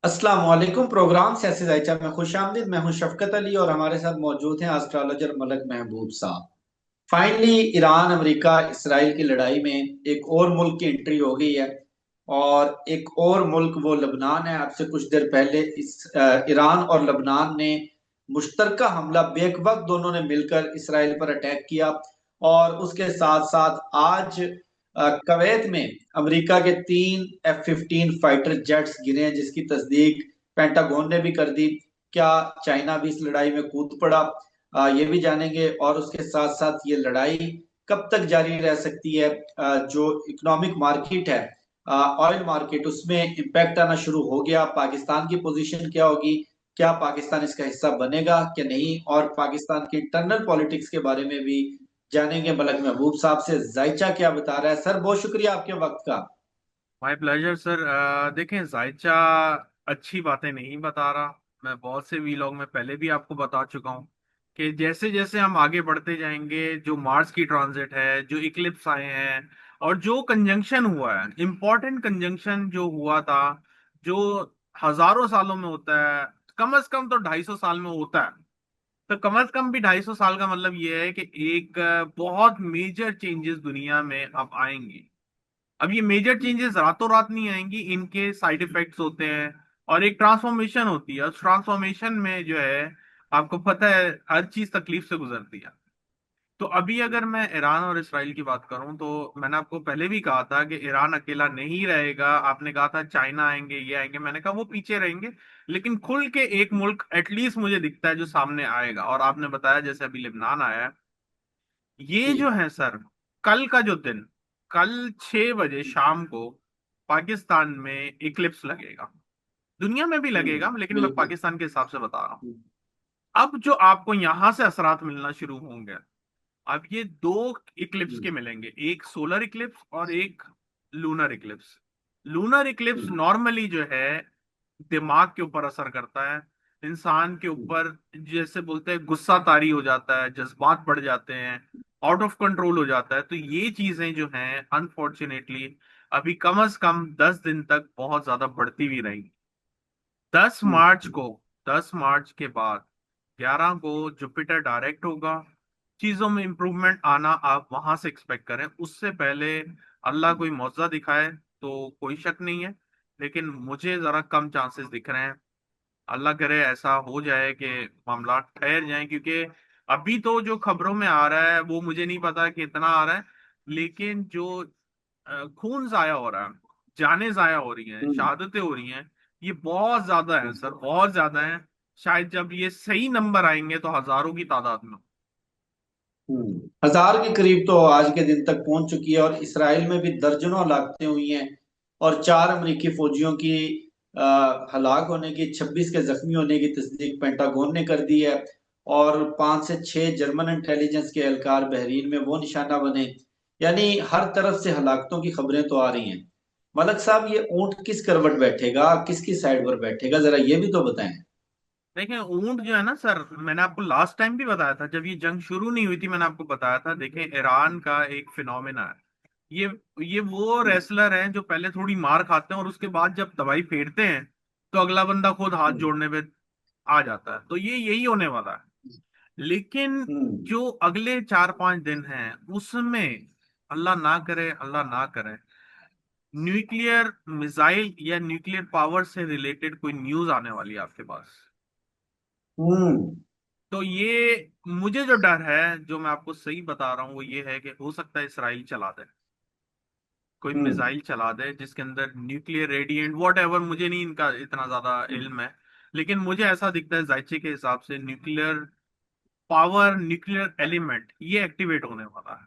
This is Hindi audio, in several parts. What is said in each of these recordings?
अस्सलाम वालेकुम। प्रोग्राम सियासी जायचा में खुश आमदीद। मैं हूं शफकत अली और हमारे साथ मौजूद हैं एस्ट्रोलॉजर मलक महबूब साहब। फाइनली ईरान अमेरिका इसराइल की लड़ाई में एक और मुल्क की एंट्री हो गई है। और एक और मुल्क वो लबनान है। अब से कुछ देर पहले ईरान और लबनान ने मुश्तरका हमला बेक वक्त दोनों ने मिलकर इसराइल पर अटैक किया। और उसके साथ साथ आज कवैत में अमेरिका के 3 F-15 फाइटर जेट्स गिरे हैं, जिसकी तस्दीक पेंटागन ने भी कर दी। क्या चाइना भी इस लड़ाई में कूद पड़ा, ये भी जानेंगे। और उसके साथ साथ ये लड़ाई कब तक जारी रह सकती है, जो इकोनॉमिक मार्केट है, ऑयल मार्केट, उसमें इम्पैक्ट आना शुरू हो गया। पाकिस्तान की पोजीशन क्या होगी, क्या पाकिस्तान इसका हिस्सा बनेगा क्या नहीं, और पाकिस्तान की इंटरनल पॉलिटिक्स के बारे में भी जानेंगे मलक महबूब साहब से। जायचा क्या बता रहा है सर? बहुत शुक्रिया आपके वक्त का। My pleasure sir. देखें, जायचा अच्छी बातें नहीं बता रहा। मैं बहुत से वीलॉग में पहले भी आपको बता चुका हूं कि जैसे जैसे हम आगे बढ़ते जाएंगे, जो मार्स की ट्रांजिट है, जो इक्लिप्स आए हैं, और जो कंजंक्शन हुआ है, इंपॉर्टेंट कंजंक्शन जो हुआ था, जो हजारों सालों में होता है, कम से कम तो 250 साल में होता है। तो कम से कम भी 250 साल का मतलब ये है कि एक बहुत मेजर चेंजेस दुनिया में अब आएंगे। अब ये मेजर चेंजेस रातों रात नहीं आएंगी, इनके साइड इफेक्ट्स होते हैं और एक ट्रांसफॉर्मेशन होती है। उस ट्रांसफॉर्मेशन में जो है, आपको पता है, हर चीज तकलीफ से गुजरती है। तो अभी अगर मैं ईरान और इसराइल की बात करूं, तो मैंने आपको पहले भी कहा था कि ईरान अकेला नहीं रहेगा। आपने कहा था चाइना आएंगे, ये आएंगे, मैंने कहा वो पीछे रहेंगे। लेकिन खुल के एक मुल्क एटलीस्ट मुझे दिखता है जो सामने आएगा, और आपने बताया जैसे अभी लेबनान आया है। ये जी। जो है सर, कल का जो दिन, कल 6 बजे शाम को पाकिस्तान में इक्लिप्स लगेगा। दुनिया में भी लगेगा, लेकिन मैं बिल्कुल। पाकिस्तान के हिसाब से बता रहा हूँ। अब जो आपको यहां से असरात मिलना शुरू होंगे, अब ये दो इक्लिप्स के मिलेंगे, एक सोलर इक्लिप्स और एक lunar Eclipse. Lunar Eclipse normally जो है दिमाग के ऊपर असर करता है, इंसान के ऊपर। जैसे बोलते हैं गुस्सा तारी हो जाता है, जज्बात बढ़ जाते हैं, आउट ऑफ कंट्रोल हो जाता है। तो ये चीजें जो हैं अनफॉर्चुनेटली अभी कम से कम 10 दिन तक बहुत ज्यादा बढ़ती भी रहेंगी। 10 मार्च को, 10 मार्च के बाद 11 को जुपिटर डायरेक्ट होगा। चीजों में इंप्रूवमेंट आना आप वहां से एक्सपेक्ट करें। उससे पहले अल्लाह कोई मौजज़ा दिखाए तो कोई शक नहीं है, लेकिन मुझे जरा कम चांसेस दिख रहे हैं। अल्लाह करे ऐसा हो जाए कि मामला ठहर जाए, क्योंकि अभी तो जो खबरों में आ रहा है वो मुझे नहीं पता कितना आ रहा है, लेकिन जो खून जाया हो रहा है, जानें जाया हो रही हैं, शहादतें हो रही हैं, ये बहुत ज्यादा है सर, बहुत ज्यादा है। शायद जब ये सही नंबर आएंगे तो हजारों की तादाद में। 1000 के करीब तो आज के दिन तक पहुंच चुकी है, और इसराइल में भी दर्जनों हलाकतें हुई हैं। और 4 अमेरिकी फौजियों की हलाक होने की, 26 के जख्मी होने की तस्दीक पेंटागन ने कर दी है। और 5 से 6 जर्मन इंटेलिजेंस के एहलकार बहरीन में वो निशाना बने। यानी हर तरफ से हलाकतों की खबरें तो आ रही हैं। मलक साहब, ये ऊंट किस करवट बैठेगा, किसकी साइड पर बैठेगा, जरा ये भी तो बताएं। देखें, ऊंट जो है ना सर, मैंने आपको लास्ट टाइम भी बताया था, जब ये जंग शुरू नहीं हुई थी, मैंने आपको बताया था। देखें, ईरान का एक फिनोमेना है। ये ये वो रेसलर हैं जो पहले थोड़ी मार खाते हैं और उसके बाद जब दवाई फेरते हैं तो अगला बंदा खुद हाथ जोड़ने पे आ जाता है। तो ये यही होने वाला है। लेकिन हम्म। जो अगले 4-5 दिन हैं उसमें, अल्लाह ना करे, अल्लाह ना करे, न्यूक्लियर मिसाइल या न्यूक्लियर पावर से रिलेटेड कोई न्यूज आने वाली है आपके पास। हम्म। तो ये मुझे जो डर है, जो मैं आपको सही बता रहा हूँ, वो ये है कि हो सकता है इसराइल चला दे, कोई हम्म। मिसाइल चला दे जिसके अंदर न्यूक्लियर रेडिएंट वॉट एवर, मुझे नहीं इनका इतना ज्यादा इल्म है। लेकिन मुझे ऐसा दिखता है जायचे के हिसाब से न्यूक्लियर पावर, न्यूक्लियर एलिमेंट ये एक्टिवेट होने वाला है।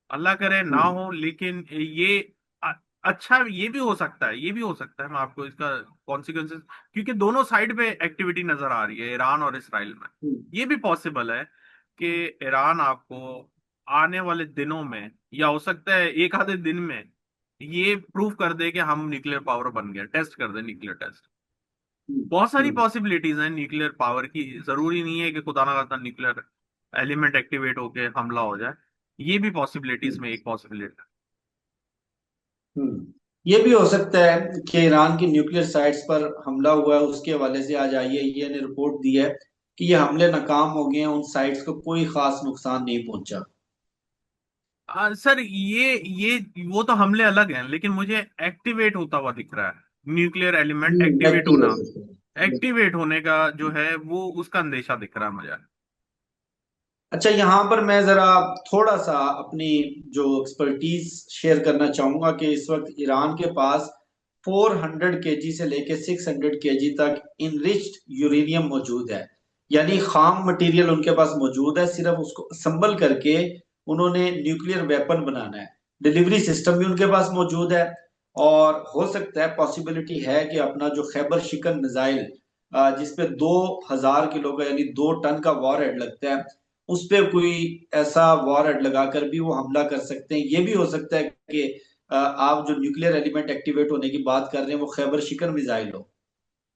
अल्लाह करे ना हम्म। हो, लेकिन ये अ- अच्छा, ये भी हो सकता है, ये भी हो सकता है। मैं आपको इसका कॉन्सिक्वेंसेस, क्योंकि दोनों साइड पे एक्टिविटी नजर आ रही है, ईरान और इसराइल में। हम्म। ये भी पॉसिबल है कि ईरान आपको आने वाले दिनों में, या हो सकता है एक आधे दिन में, ये प्रूव कर दे कि हम न्यूक्लियर पावर बन गया, टेस्ट कर दे न्यूक्लियर टेस्ट। बहुत सारी हम्म। पॉसिबिलिटीज हैं न्यूक्लियर पावर की। जरूरी नहीं है कि खुदा ना खास्ता न्यूक्लियर एलिमेंट एक्टिवेट होके हमला हो जाए। ये भी पॉसिबिलिटीज हम्म। में एक पॉसिबिलिटी। हम्म। ये भी हो सकता है कि ईरान की न्यूक्लियर साइट्स पर हमला हुआ है, उसके हवाले से आज आईएईए ने रिपोर्ट दी है कि ये हमले नाकाम हो गए हैं, उन साइट्स को कोई खास नुकसान नहीं पहुंचा। सर ये वो तो हमले अलग हैं, लेकिन मुझे एक्टिवेट होता हुआ दिख रहा है, न्यूक्लियर एलिमेंट एक्टिवेट एक्टिव हो होना, सकता है। एक्टिवेट होने का जो है वो उसका अंदेशा दिख रहा है मुझे। अच्छा, यहाँ पर मैं जरा थोड़ा सा अपनी जो एक्सपर्टीज शेयर करना चाहूंगा कि इस वक्त ईरान के पास 400 केजी से लेके 600 केजी तक इनरिच्ड यूरेनियम मौजूद है। यानी खाम मटेरियल उनके पास मौजूद है, सिर्फ उसको असम्बल करके उन्होंने न्यूक्लियर वेपन बनाना है। डिलीवरी सिस्टम भी उनके पास मौजूद है। और हो सकता है, पॉसिबिलिटी है कि अपना जो खैबर शिकन मिसाइल जिसपे 2000 किलो का यानी 2 टन का वॉर हेड लगता है, उस पे कोई ऐसा वॉर हेड लगाकर भी वो हमला कर सकते हैं। ये भी हो सकता है कि आप जो न्यूक्लियर एलिमेंट एक्टिवेट होने की बात कर रहे हैं वो खैबर शिकन मिसाइल हो।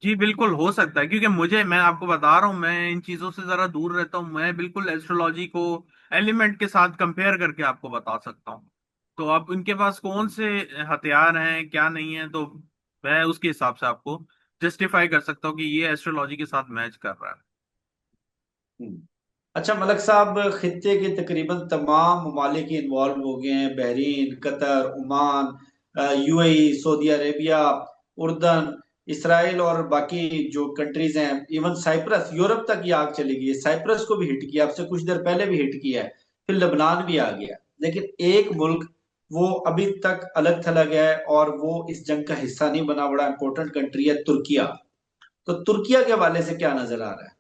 जी बिल्कुल हो सकता है, क्योंकि मुझे, मैं आपको बता रहा हूँ, मैं इन चीजों से जरा दूर रहता हूँ। मैं बिल्कुल एस्ट्रोलॉजी को एलिमेंट के साथ कंपेयर करके आपको बता सकता हूँ। तो अब इनके पास कौन से हथियार हैं क्या नहीं है, तो मैं उसके हिसाब से आपको जस्टिफाई कर सकता हूँ कि ये एस्ट्रोलॉजी के साथ मैच कर रहा है। हम्म। अच्छा मलक साहब, खित्ते के तकरीबन तमाम ममालिक इन्वॉल्व हो गए हैं, Bahrain, Qatar, Oman, UAE, Saudi Arabia, उर्दन, इसराइल और बाकी जो कंट्रीज हैं, इवन साइप्रस, यूरोप तक ये आग चली गई है। साइप्रस को भी हिट किया, अब से कुछ देर पहले भी हिट किया है। फिर लेबनान भी आ गया। लेकिन एक मुल्क वो अभी तक अलग थलग है और वो इस जंग का हिस्सा नहीं बना, बड़ा इंपॉर्टेंट कंट्री है तुर्किया। तो तुर्किया के हवाले से क्या नजर आ रहा है?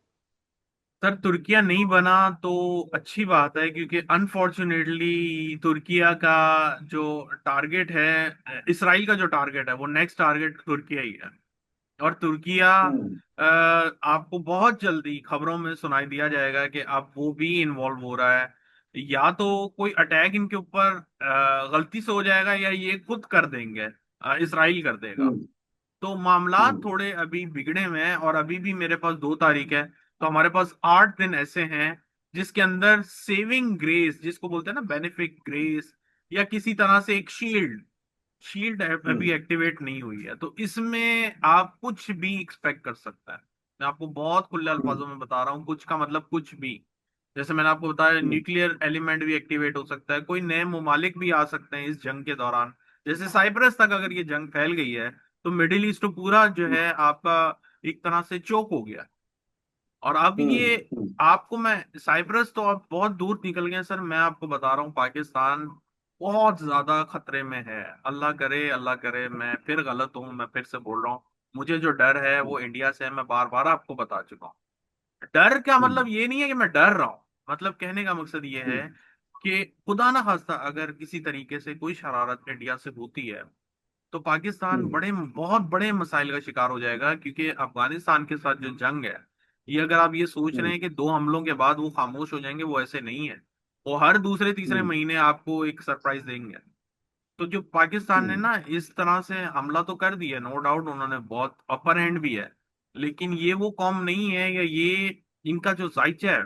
सर तुर्किया नहीं बना तो अच्छी बात है, क्योंकि अनफॉर्चुनेटली तुर्किया का जो टारगेट है, इसराइल का जो टारगेट है, वो नेक्स्ट टारगेट तुर्किया ही है। और तुर्किया हम्म। आपको बहुत जल्दी खबरों में सुनाई दिया जाएगा कि अब वो भी इन्वॉल्व हो रहा है। या तो कोई अटैक इनके ऊपर गलती से हो जाएगा, या ये खुद कर देंगे, इसराइल कर देगा। हम्म। तो मामला हम्म। थोड़े अभी बिगड़े हुए हैं, और अभी भी मेरे पास 2 तारीख है, तो हमारे पास 8 दिन ऐसे हैं जिसके अंदर सेविंग ग्रेस, जिसको बोलते हैं ना बेनिफिक ग्रेस, या किसी तरह से एक शील्ड, शील्ड अभी हम्म। एक्टिवेट नहीं हुई है। तो इसमें आप कुछ भी एक्सपेक्ट कर सकता है। मैं आपको बहुत खुले हम्म। अल्फाजों में बता रहा हूँ, कुछ का मतलब कुछ भी। जैसे मैंने आपको बताया, हम्म। न्यूक्लियर एलिमेंट भी एक्टिवेट हो सकता है, कोई नए ममालिक भी आ सकते हैं इस जंग के दौरान। जैसे साइप्रस तक अगर ये जंग फैल गई है, तो मिडिल ईस्ट तो पूरा जो है आपका एक तरह से चोक हो गया। और अब हम्म। ये हम्म। आपको, मैं साइप्रस तो अब बहुत दूर निकल गए सर, मैं आपको बता रहा हूँ पाकिस्तान बहुत ज्यादा खतरे में है। अल्लाह करे, अल्लाह करे मैं फिर गलत हूँ, मैं फिर से बोल रहा हूँ। मुझे जो डर है वो इंडिया से है, मैं बार बार आपको बता चुका हूँ। डर का हम्म। मतलब ये नहीं है कि मैं डर रहा हूँ, मतलब कहने का मकसद ये है हम्म। कि खुदा ना खास्ता अगर किसी तरीके से कोई शरारत इंडिया से होती है, तो पाकिस्तान हम्म। बड़े बहुत बड़े मसाइल का शिकार हो जाएगा। क्योंकि अफगानिस्तान के साथ जो जंग है, ये अगर आप ये सोच रहे हम्म। हैं कि 2 हमलों के बाद वो खामोश हो जाएंगे, वो ऐसे नहीं है। वो हर दूसरे तीसरे हम्म। महीने आपको एक सरप्राइज देंगे। तो जो पाकिस्तान ने हम्म। ना इस तरह से हमला तो कर दिया, नो डाउट उन्होंने बहुत अपर हैंड भी है, लेकिन ये वो कौम नहीं है, या ये इनका जो जायचा है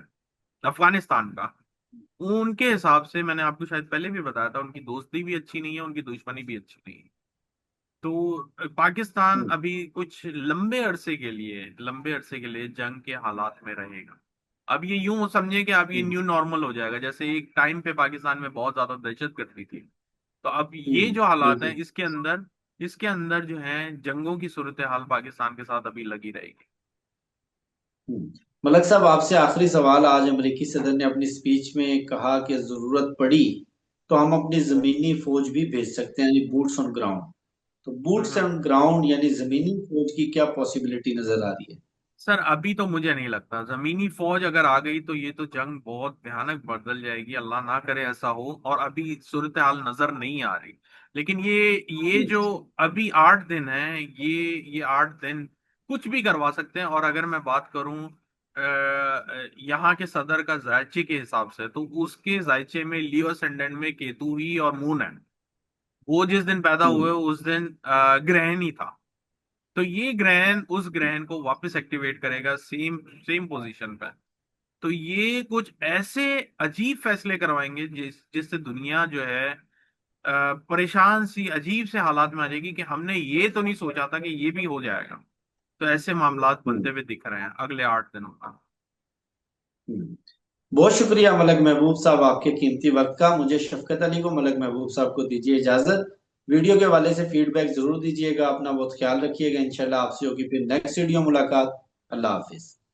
अफगानिस्तान का, उनके हिसाब से मैंने आपको शायद पहले भी बताया था, उनकी दोस्ती भी अच्छी नहीं है, उनकी दुश्मनी भी अच्छी नहीं है। तो पाकिस्तान हम्म। अभी कुछ लंबे अरसे के लिए जंग के हालात में रहेगा। अब ये यूं समझे कि अब ये हम्म। न्यू नॉर्मल हो जाएगा, जैसे एक टाइम पे पाकिस्तान में बहुत ज्यादा दहशत गर्दी थी। तो अब ये जो हालात हैं, बिल्कुल। इसके अंदर जो है जंगों की सूरत हाल पाकिस्तान के साथ अभी लगी रहेगी। मलक साहब, आपसे आखिरी सवाल। आज अमेरिकी सदर ने अपनी स्पीच में कहा कि जरूरत पड़ी तो हम अपनी जमीनी फौज भी भेज सकते हैं, यानी बूट्स ऑन ग्राउंड। तो बूट्स हम्म। ऑन ग्राउंड यानी जमीनी फौज की क्या पॉसिबिलिटी नजर आ रही है? सर अभी तो मुझे नहीं लगता जमीनी फौज अगर आ गई तो ये तो जंग बहुत भयानक बदल जाएगी, अल्लाह ना करे ऐसा हो, और अभी सूरत हाल नजर नहीं आ रही। लेकिन ये जो अभी 8 दिन है, ये 8 दिन कुछ भी करवा सकते हैं। और अगर मैं बात करूं यहाँ के सदर का जायचे के हिसाब से, तो उसके जायचे में लियो असेंडेंट में केतु ही और मून है। वो जिस दिन पैदा हुए हम्म। उस दिन ग्रहण ही था। तो ये ग्रहण उस ग्रहण को वापस एक्टिवेट करेगा सेम सेम पोजीशन पे। तो ये कुछ ऐसे अजीब फैसले करवाएंगे जिससे दुनिया जो है परेशान सी अजीब से हालात में आ जाएगी कि हमने ये तो नहीं सोचा था कि ये भी हो जाएगा। तो ऐसे मामलात बनते हम्म, हुए दिख रहे हैं अगले 8 दिनों का। हम्म। बहुत शुक्रिया मलक महबूब साहब आपके कीमती वक्त का। मुझे शफकत अली को, मलक महबूब साहब को दीजिए इजाजत। वीडियो के हवाले से फीडबैक जरूर दीजिएगा। अपना बहुत ख्याल रखिएगा। इंशाल्लाह आपसे होगी फिर नेक्स्ट वीडियो मुलाकात। अल्लाह हाफिज।